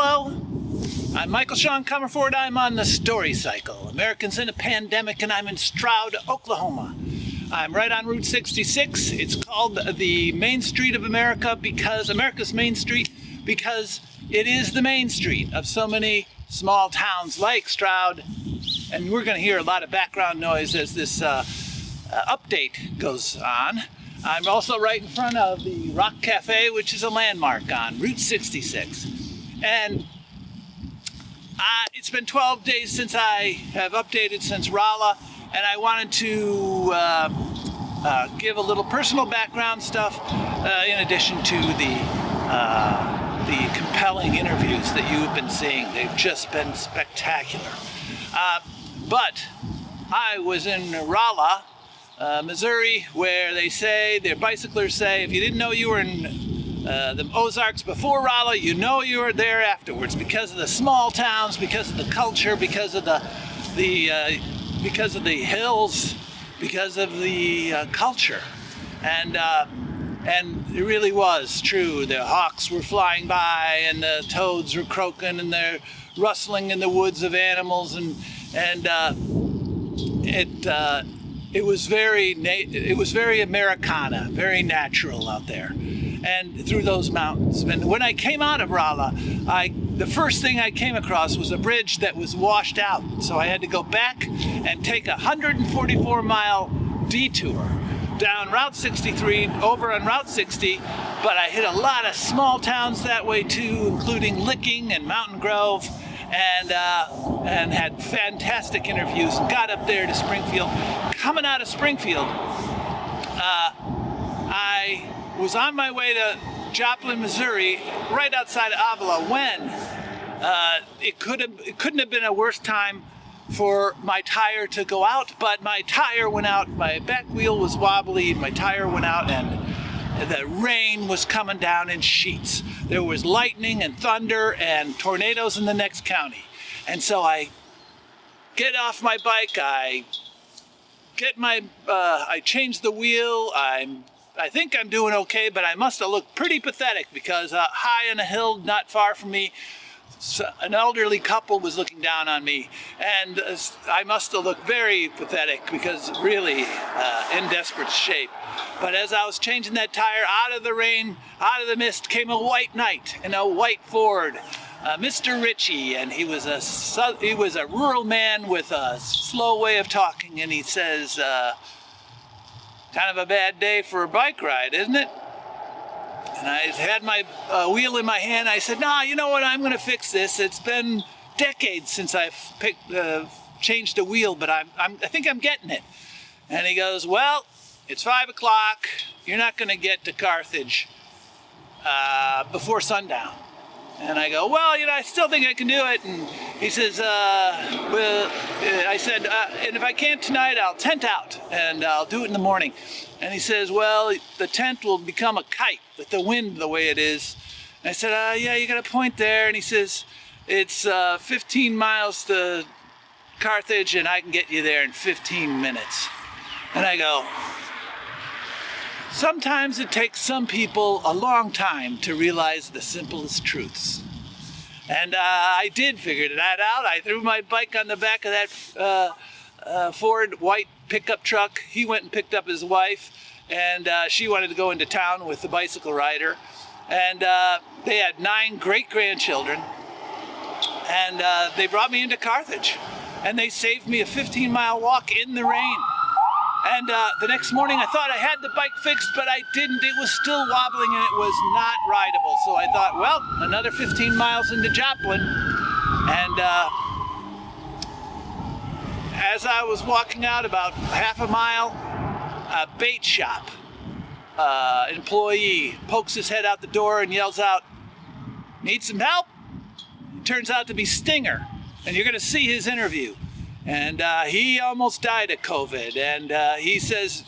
Hello, I'm Michael Sean Comerford. I'm on the Story Cycle, Americans in a Pandemic, and I'm in Stroud, Oklahoma. I'm right on Route 66. It's called the Main Street of America because America's Main Street because it is the main street of so many small towns like Stroud. And we're going to hear a lot of background noise as this update goes on. I'm also right in front of the Rock Cafe, which is a landmark on Route 66. And it's been 12 days since I have updated since Rolla, and I wanted to give a little personal background stuff in addition to the compelling interviews that you've been seeing. They've just been spectacular. But I was in Rolla, Missouri, where their bicyclers say, if you didn't know you were in the Ozarks before Rolla, you know you were there afterwards because of the small towns, because of the culture, because of the hills, because of the culture, and it really was true. The hawks were flying by, and the toads were croaking, and they're rustling in the woods of animals, and it was very Americana, very natural out there, and through those mountains. And when I came out of Rolla, the first thing I came across was a bridge that was washed out. So I had to go back and take a 144-mile detour down Route 63, over on Route 60, but I hit a lot of small towns that way too, including Licking and Mountain Grove, and had fantastic interviews, and got up there to Springfield. Coming out of Springfield, I was on my way to Joplin, Missouri, right outside of Avila, when it couldn't have been a worse time for my tire to go out, but my tire went out. My back wheel was wobbly, my tire went out, and the rain was coming down in sheets. There was lightning and thunder and tornadoes in the next county. And so I get off my bike, I changed the wheel. I think I'm doing okay, but I must have looked pretty pathetic because high on a hill not far from me, an elderly couple was looking down on me, and I must have looked very pathetic because really in desperate shape. But as I was changing that tire, out of the rain, out of the mist, came a white knight in a white Ford, Mr. Ritchie, and he was a rural man with a slow way of talking, and he says, kind of a bad day for a bike ride, isn't it? And I had my wheel in my hand. I said, "Nah, you know what? I'm going to fix this. It's been decades since I've changed a wheel, but I think I'm getting it." And he goes, "Well, it's 5 o'clock. You're not going to get to Carthage before sundown." And I go, "Well, I still think I can do it." And he says, I said, "And if I can't tonight, I'll tent out and I'll do it in the morning." And he says, "Well, the tent will become a kite with the wind the way it is." And I said, "Yeah, you got a point there." And he says, "It's 15 miles to Carthage, and I can get you there in 15 minutes. And I go, sometimes it takes some people a long time to realize the simplest truths. And I did figure that out. I threw my bike on the back of that Ford white pickup truck. He went and picked up his wife, and she wanted to go into town with the bicycle rider. And they had 9 great-grandchildren, and they brought me into Carthage, and they saved me a 15-mile walk in the rain. And the next morning I thought I had the bike fixed, but I didn't. It was still wobbling and it was not rideable. So I thought, well, another 15 miles into Joplin. And as I was walking out about half a mile, a bait shop employee pokes his head out the door and yells out, "Need some help?" It turns out to be Stinger, and you're going to see his interview. And he almost died of COVID, and he says,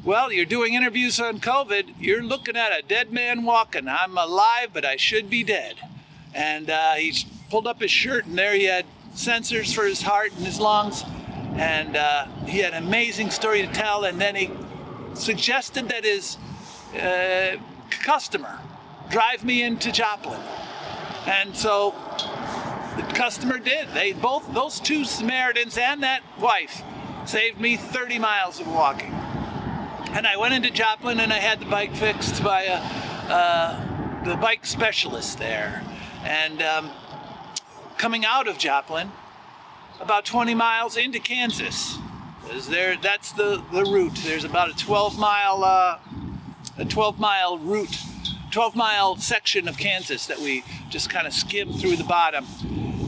"Well, you're doing interviews on COVID. You're looking at a dead man walking. I'm alive, but I should be dead." And he pulled up his shirt, and there he had sensors for his heart and his lungs, and he had an amazing story to tell. And then he suggested that his customer drive me into Joplin. And so the customer did. They both, those two Samaritans and that wife, saved me 30 miles of walking. And I went into Joplin and I had the bike fixed by the bike specialist there. And coming out of Joplin, about 20 miles into Kansas, that's the route. There's about a 12-mile route, 12-mile section of Kansas that we just kind of skim through the bottom.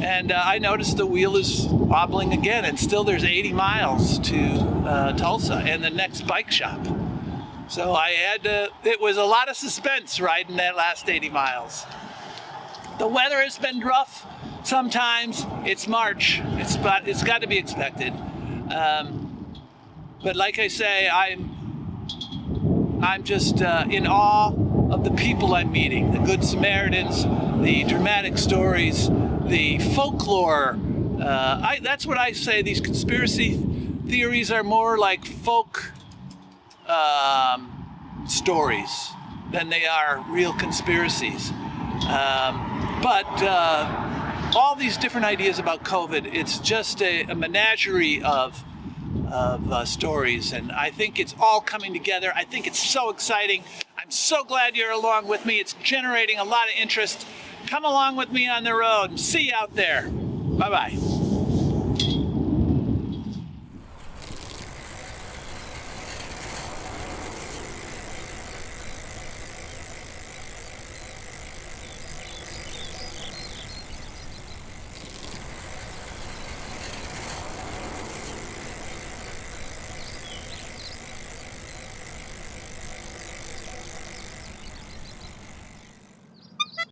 And I noticed the wheel is wobbling again, and still there's 80 miles to Tulsa and the next bike shop. So I had to, it was a lot of suspense riding that last 80 miles. The weather has been rough sometimes. It's March. It's got to be expected. But like I say, I'm just in awe of the people I'm meeting, the Good Samaritans, the dramatic stories, the folklore. That's what I say. These conspiracy theories are more like folk stories than they are real conspiracies. But all these different ideas about COVID, it's just a menagerie of stories, and I think it's all coming together. I think it's so exciting. I'm so glad you're along with me. It's generating a lot of interest. Come along with me on the road and see you out there. Bye-bye.